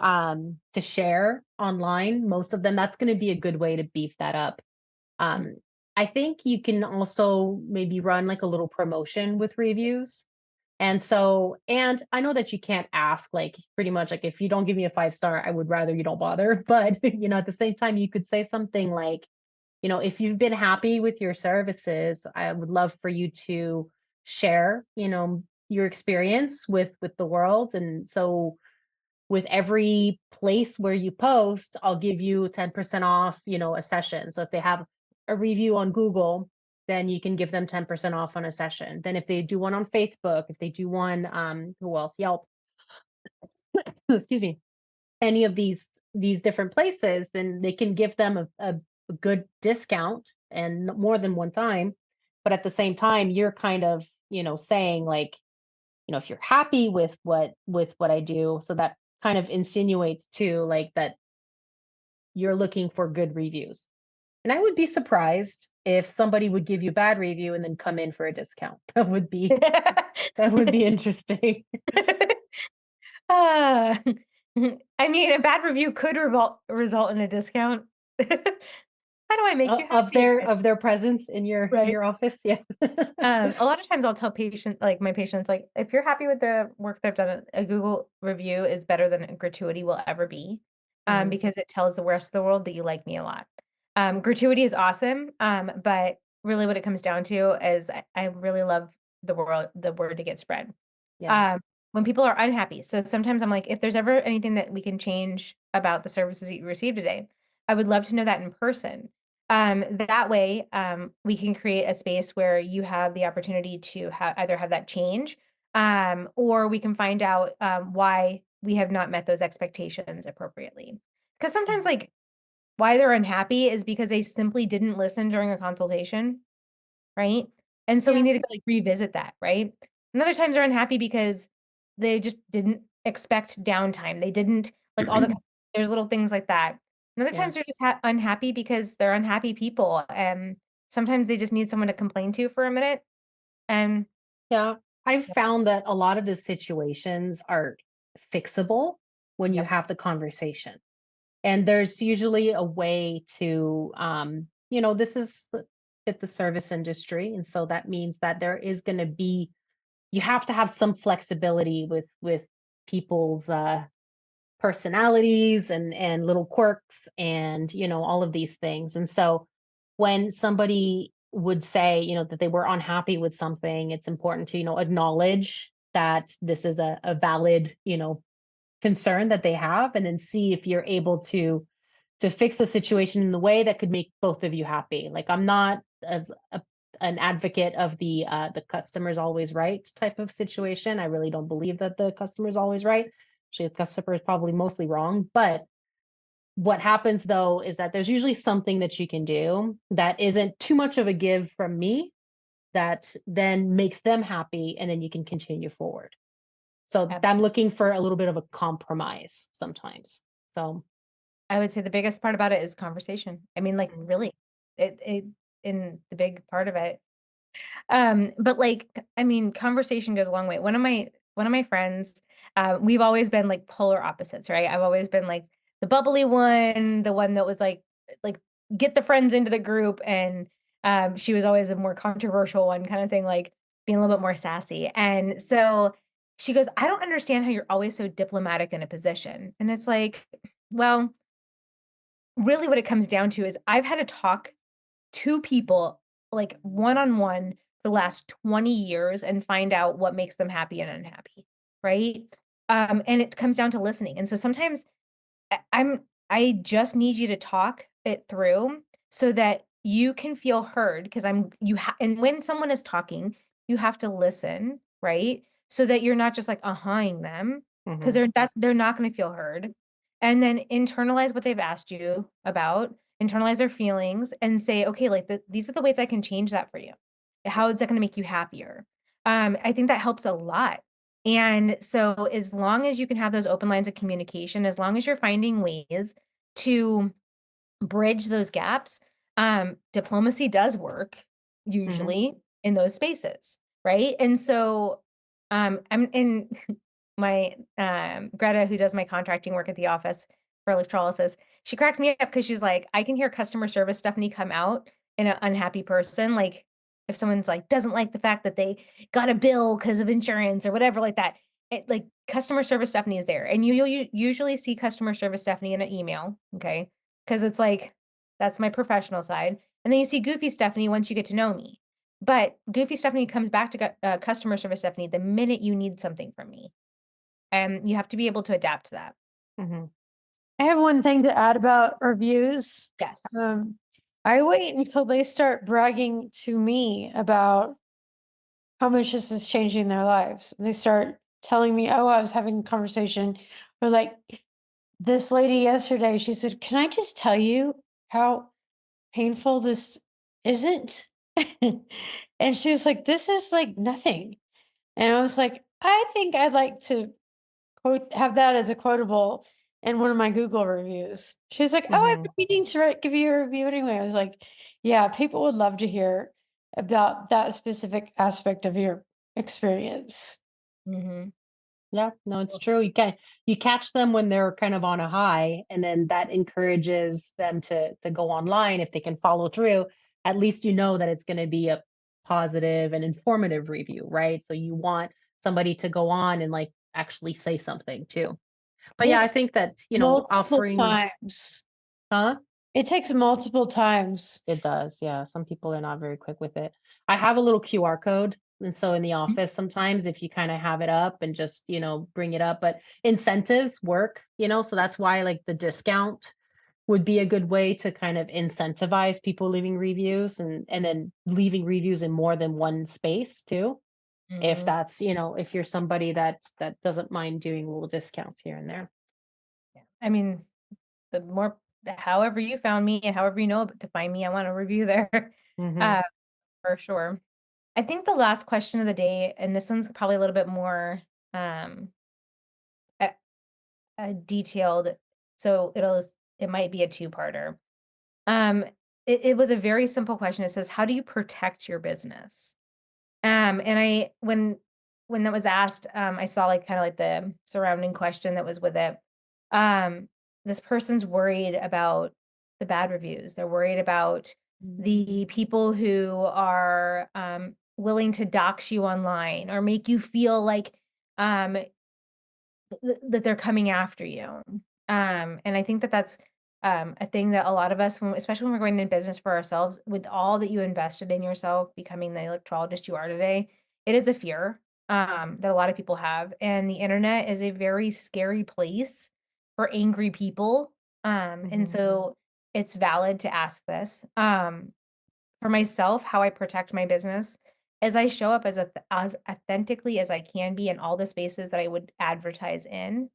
share online, most of them, that's going to be a good way to beef that up. Um, I think you can also maybe run like a little promotion with reviews. And I know that you can't ask like pretty much like if you don't give me a 5 star, I would rather you don't bother. But at the same time, you could say something like, if you've been happy with your services, I would love for you to share, your experience with the world. And so with every place where you post, I'll give you 10% off, a session. So if they have a review on Google, then you can give them 10% off on a session. Then if they do one on Facebook, if they do one, who else? Yelp, excuse me, any of these different places, then they can give them a good discount and more than one time. But at the same time, you're kind of, saying like, if you're happy with what I do, so that kind of insinuates too, like that you're looking for good reviews. And I would be surprised if somebody would give you a bad review and then come in for a discount. That would be interesting. Uh, I mean, a bad review could result in a discount. How do I make you Of happy their again? of their presence in your Right. office. Yeah. A lot of times I'll tell my patients, like, if you're happy with the work they've done, a Google review is better than a gratuity will ever be, Mm, because it tells the rest of the world that you like me a lot. Gratuity is awesome, but really what it comes down to is I really love the word to get spread. yeah. Um, when people are unhappy. So sometimes I'm like, if there's ever anything that we can change about the services that you received today, I would love to know that in person. That way, we can create a space where you have the opportunity to either have that change, or we can find out why we have not met those expectations appropriately. Because sometimes, like, why they're unhappy is because they simply didn't listen during a consultation, right? And so we Yeah. need to like revisit that, right? And other times they're unhappy because they just didn't expect downtime. They didn't like there's little things like that. And other Yeah. times they're just unhappy because they're unhappy people. And sometimes they just need someone to complain to for a minute. And Yeah. I've found that a lot of the situations are fixable when you Yep. have the conversation. And there's usually a way to, this is the service industry. And so that means that there is going to be, you have to have some flexibility with people's personalities and little quirks and all of these things. And so when somebody would say that they were unhappy with something, it's important to acknowledge that this is a valid concern that they have, and then see if you're able to fix a situation in the way that could make both of you happy. Like, I'm not an advocate of the customer's always right type of situation. I really don't believe that the customer's always right. Actually, the customer is probably mostly wrong. But what happens though is that there's usually something that you can do that isn't too much of a give from me, that then makes them happy, and then you can continue forward. So I'm looking for a little bit of a compromise sometimes. So I would say the biggest part about it is conversation. I mean, like, really, it in the big part of it. But like, I mean, conversation goes a long way. One of my friends, we've always been like polar opposites, right? I've always been like the bubbly one, the one that was like get the friends into the group, and she was always a more controversial one, kind of thing, like being a little bit more sassy. And so she goes, I don't understand how you're always so diplomatic in a position. And it's like, well, really what it comes down to is I've had to talk to people like one on one for the last 20 years and find out what makes them happy and unhappy, right? And it comes down to listening. And so sometimes I just need you to talk it through so that you can feel heard, because and when someone is talking, you have to listen, right? So that you're not just like ahhing them, because they're not going to feel heard. And then internalize what they've asked you about, internalize their feelings, and say, okay, like these are the ways I can change that for you. How is that going to make you happier? I think that helps a lot. And so as long as you can have those open lines of communication, as long as you're finding ways to bridge those gaps, diplomacy does work usually in those spaces, right? And so I'm in my Greta, who does my contracting work at the office for electrolysis, she cracks me up because she's like, I can hear customer service Stephanie come out in an unhappy person. Like if someone's like doesn't like the fact that they got a bill because of insurance or whatever like that, it like customer service Stephanie is there. And you usually see customer service Stephanie in an email, okay? Because it's like that's my professional side. And then you see goofy Stephanie once you get to know me. But goofy Stephanie comes back to customer service Stephanie the minute you need something from me. And you have to be able to adapt to that. I have one thing to add about reviews. Yes. I wait until they start bragging to me about how much this is changing their lives. They start telling me, oh, I was having a conversation, or like this lady yesterday, she said, can I just tell you how painful this isn't? And she was like, this is like nothing. And I was like, I think I'd like to have that as a quotable in one of my Google reviews. She's like, oh, I've been meaning to give you a review anyway. I was like, yeah, people would love to hear about that specific aspect of your experience. Yeah, no, it's true. You catch them when they're kind of on a high, and then that encourages them to go online. If they can follow through, at least you know that it's going to be a positive and informative review, right? So you want somebody to go on and like actually say something too. But yeah, I think that, Multiple offering, times. huh? It takes multiple times. It does. Yeah. Some people are not very quick with it. I have a little QR code. And so in the office, sometimes if you kind of have it up and just, bring it up, but incentives work, so that's why like the discount would be a good way to kind of incentivize people leaving reviews, and then leaving reviews in more than one space too. If that's, if you're somebody that doesn't mind doing little discounts here and there. I mean, however you found me and however you know to find me, I want a review there. Mhm. For sure. I think the last question of the day, and this one's probably a little bit more um uh, detailed, so it might be a two-parter. Um, it was a very simple question. It says, "How do you protect your business?" And when that was asked, I saw like kind of like the surrounding question that was with it. Um, this person's worried about the bad reviews. They're worried about the people who are willing to dox you online or make you feel like um, that they're coming after you. And I think that that's a thing that a lot of us, especially when we're going into business for ourselves, with all that you invested in yourself, becoming the electrologist you are today, it is a fear that a lot of people have. And the internet is a very scary place for angry people. And so it's valid to ask this. For myself, how I protect my business is I show up as authentically as I can be in all the spaces that I would advertise in,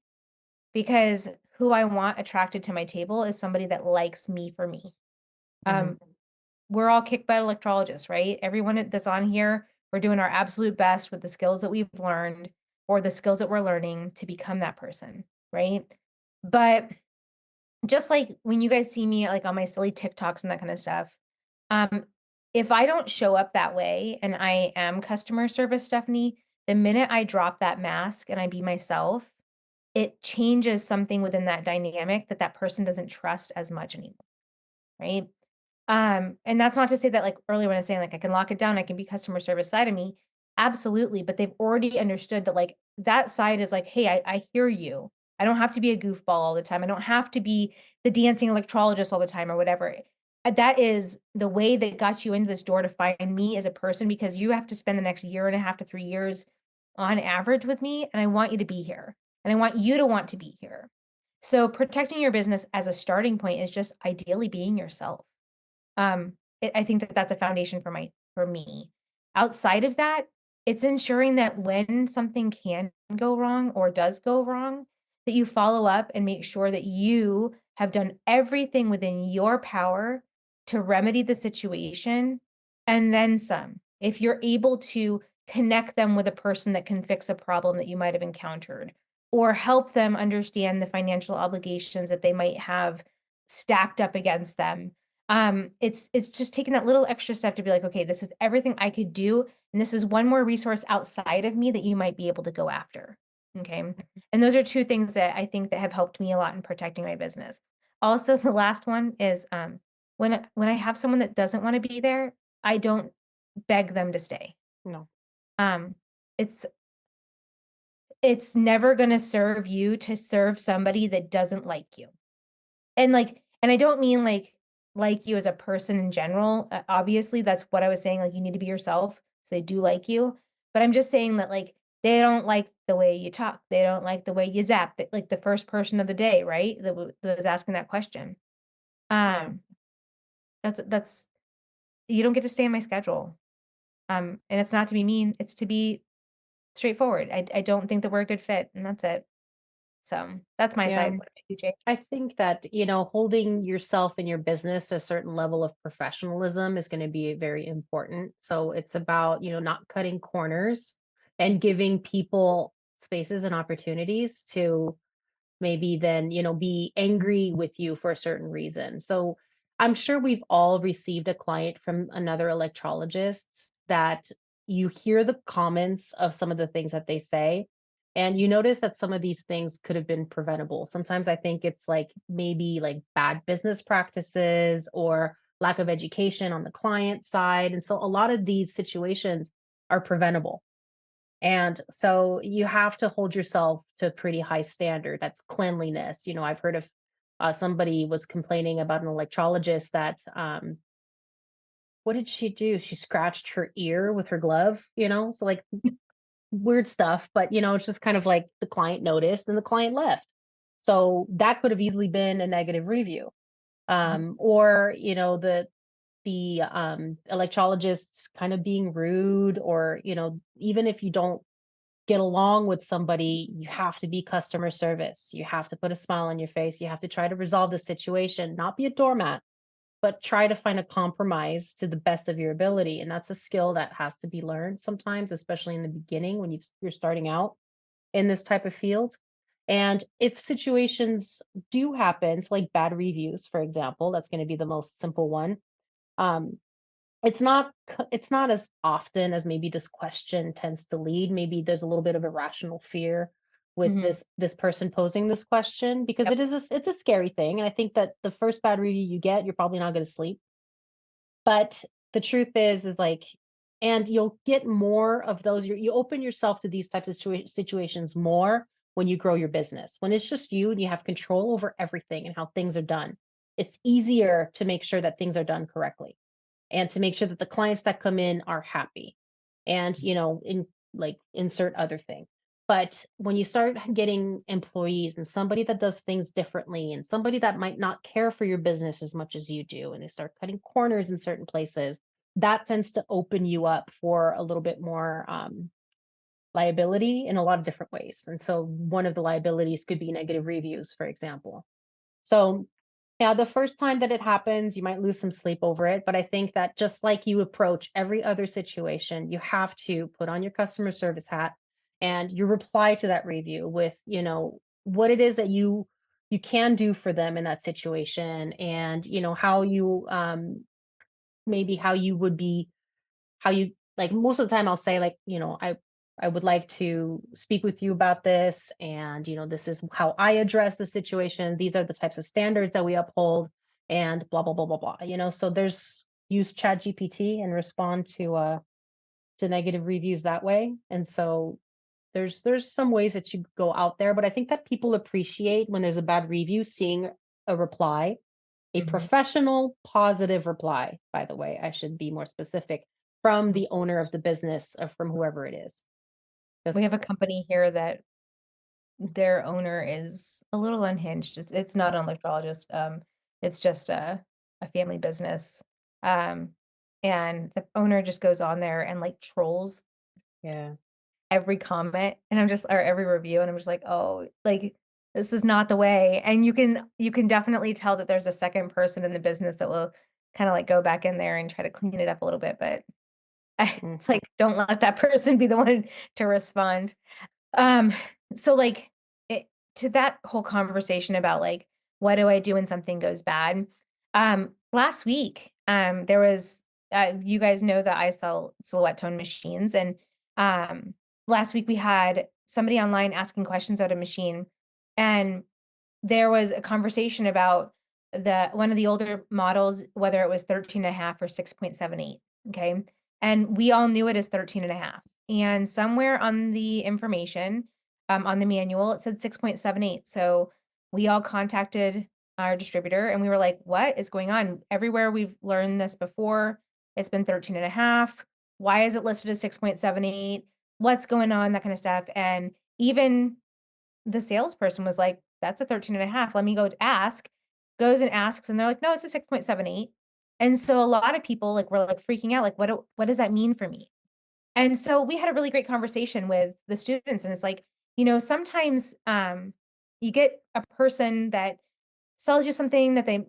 because who I want attracted to my table is somebody that likes me for me. Mhm. Um, we're all kick butt electrologists, right? Everyone that's on here, we're doing our absolute best with the skills that we've learned or the skills that we're learning to become that person, right? But just like when you guys see me like on my silly TikToks and that kind of stuff, um, if I don't show up that way and I am customer service Stephanie, the minute I drop that mask and I be myself, it changes something within that dynamic that that person doesn't trust as much anymore, right? And that's not to say that like earlier when I was saying like I can lock it down, I can be customer service side of me. Absolutely. But they've already understood that like that side is like, hey, I hear you. I don't have to be a goofball all the time. I don't have to be the dancing electrologist all the time or whatever. That is the way that got you into this door to find me as a person, because you have to spend the next year and a half to 3 years on average with me. And I want you to be here. And I want you to want to be here. So protecting your business as a starting point is just ideally being yourself. I think that that's a foundation for me. Outside of that, it's ensuring that when something can go wrong or does go wrong, that you follow up and make sure that you have done everything within your power to remedy the situation and then some. If you're able to connect them with a person that can fix a problem that you might have encountered or help them understand the financial obligations that they might have stacked up against them, it's just taking that little extra step to be like, okay, this is everything I could do, and this is one more resource outside of me that you might be able to go after. Okay. And those are two things that I think that have helped me a lot in protecting my business. Also, the last one is when I have someone that doesn't want to be there, I don't beg them to stay. No. Um, it's it's never gonna serve you to serve somebody that doesn't like you. And I don't mean like you as a person in general. Obviously, that's what I was saying, like, you need to be yourself, so they do like you. But I'm just saying that, like, they don't like the way you talk. They don't like the way you zap. Like the first person of the day, right? That was asking that question. Um, that's you don't get to stay in my schedule. And it's not to be mean, it's to be straightforward. I don't think that we're a good fit, and that's it. So that's my Yeah. side. What about you, Jake? I think that, holding yourself and your business to a certain level of professionalism is going to be very important. So it's about, not cutting corners and giving people spaces and opportunities to maybe then, be angry with you for a certain reason. So I'm sure we've all received a client from another electrologist that you hear the comments of some of the things that they say, and you notice that some of these things could have been preventable. Sometimes I think it's like maybe like bad business practices or lack of education on the client side. And so a lot of these situations are preventable. And so you have to hold yourself to a pretty high standard. That's cleanliness. I've heard of somebody was complaining about an electrologist that, what did she do? She scratched her ear with her glove, so like weird stuff. But, it's just kind of like the client noticed and the client left. So that could have easily been a negative review. Or, the electrologists kind of being rude, or, even if you don't get along with somebody, you have to be customer service. You have to put a smile on your face. You have to try to resolve the situation, not be a doormat. but try to find a compromise to the best of your ability. And that's a skill that has to be learned sometimes, especially in the beginning when you're starting out in this type of field. And if situations do happen, so like bad reviews, for example, that's going to be the most simple one. Um, it's not as often as maybe this question tends to lead. Maybe there's a little bit of irrational fear with Mhm. this person posing this question, because Yep. it's a scary thing. And I think that the first bad review you get, you're probably not going to sleep. But the truth is like, and you'll get more of those. You open yourself to these types of situations more when you grow your business. When it's just you and you have control over everything and how things are done, it's easier to make sure that things are done correctly and to make sure that the clients that come in are happy, and in like insert other thing. But when you start getting employees and somebody that does things differently and somebody that might not care for your business as much as you do, and they start cutting corners in certain places, that tends to open you up for a little bit more liability in a lot of different ways. And so one of the liabilities could be negative reviews, for example. So yeah, the first time that it happens, you might lose some sleep over it. But I think that just like you approach every other situation, you have to put on your customer service hat and you reply to that review with, what it is that you can do for them in that situation, and how you maybe how you would be, how you, like, most of the time I'll say, like, I would like to speak with you about this, and this is how I address the situation. These are the types of standards that we uphold, and blah blah blah blah blah. So there's, use Chat GPT and respond to negative reviews that way. And so there's some ways that you go out there, but I think that people appreciate when there's a bad review, seeing a reply, a Mhm. professional, positive reply, by the way, I should be more specific, from the owner of the business or from whoever it is. We have Just, a company here that their owner is a little unhinged. It's not an electrologist. It's just a family business. Um, and the owner just goes on there and like trolls yeah. every comment, and I'm just, or every review, and I'm just like, oh, like, this is not the way. And you can definitely tell that there's a second person in the business that will kind of like go back in there and try to clean it up a little bit, but Mm. it's like, don't let that person be the one to respond. Um, so like it, to that whole conversation about like, what do I do when something goes bad? Last week, there was, you guys know that I sell silhouette tone machines, and um, last week we had somebody online asking questions about a machine, and there was a conversation about one of the older models, whether it was 13 and a half or 6.78. Okay. And we all knew it as 13 and a half. And somewhere on the information, on the manual, it said 6.78. So we all contacted our distributor and we were like, what is going on? Everywhere we've learned this before, it's been 13 and a half. Why is it listed as 6.78? What's going on? That kind of stuff. And even the salesperson was like, that's a 13 and a half. Let me go ask. Goes and asks, and they're like, no, it's a 6.78. And so a lot of people like were like freaking out, like, what does that mean for me? And so we had a really great conversation with the students. And it's like, sometimes you get a person that sells you something that they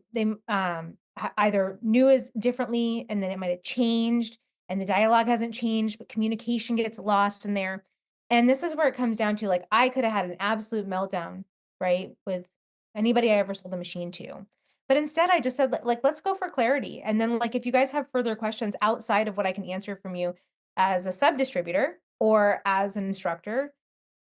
either knew is differently, and then it might have changed, and the dialogue hasn't changed, but communication gets lost in there. And this is where it comes down to, like, I could have had an absolute meltdown, right, with anybody I ever sold a machine to. But instead, I just said, like, let's go for clarity. And then, like, if you guys have further questions outside of what I can answer from you as a sub distributor or as an instructor,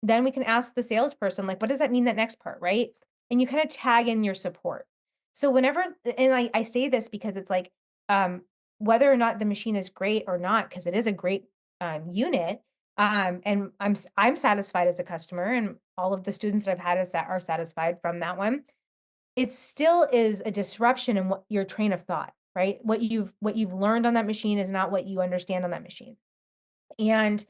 then we can ask the salesperson, like, what does that mean, that next part, right? And you kind of tag in your support. So whenever, and I say this because it's like, um, whether or not the machine is great or not, because it is a great unit, and I'm satisfied as a customer, and all of the students that I've had are satisfied from that one. It still is a disruption in what your train of thought, right? What you've learned on that machine is not what you understand on that machine. And,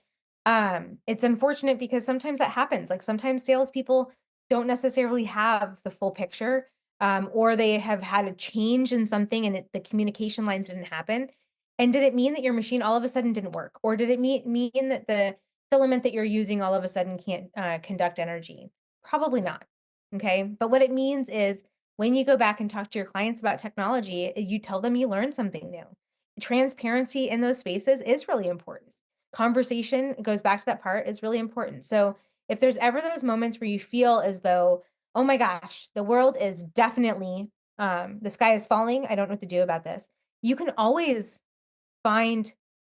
it's unfortunate because sometimes that happens. Like, sometimes salespeople don't necessarily have the full picture, or they have had a change in something and the communication lines didn't happen. And did it mean that your machine all of a sudden didn't work? Or did it mean that the filament that you're using all of a sudden can't conduct energy? Probably not. Okay. But what it means is when you go back and talk to your clients about technology, you tell them you learned something new. Transparency in those spaces is really important. Conversation goes back to that part is really important. So if there's ever those moments where you feel as though, oh my gosh, the world is definitely, the sky is falling, I don't know what to do about this, you can always find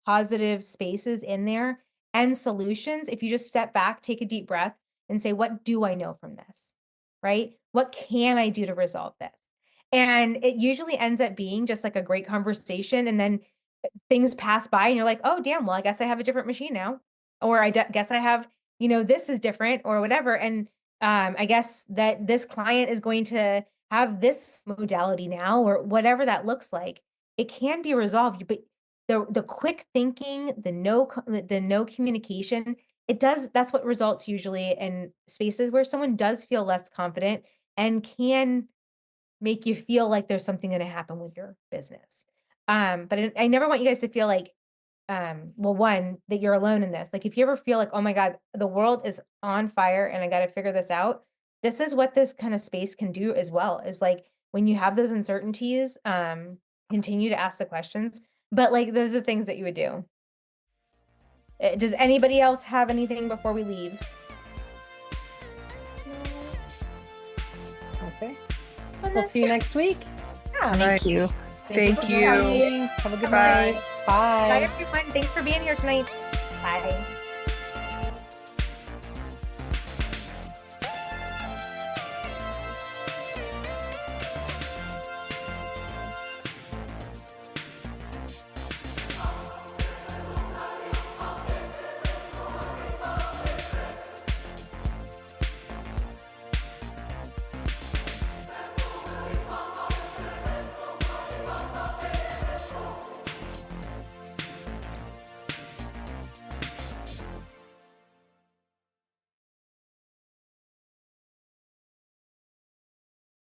positive spaces in there and solutions if you just step back, take a deep breath, and say, what do I know from this? Right? What can I do to resolve this? And it usually ends up being just like a great conversation. And then things pass by and you're like, oh, damn, well, I guess I have a different machine now. Or guess I have, this is different or whatever. And I guess that this client is going to have this modality now or whatever that looks like. It can be resolved, but the quick thinking, the no communication, that's what results usually in spaces where someone does feel less confident and can make you feel like there's something going to happen with your business. But I never want you guys to feel like, well, one, that you're alone in this. Like if you ever feel like, oh my God, the world is on fire and I got to figure this out. This is what this kind of space can do as well, is like when you have those uncertainties, continue to ask the questions, but like those are the things that you would do. Does anybody else have anything before we leave? Okay. We'll see you next week. Yeah. Thank you. Thank Thank for you. coming. Have a good Bye. night. Bye. Bye, everyone. Thanks for being here tonight. Bye.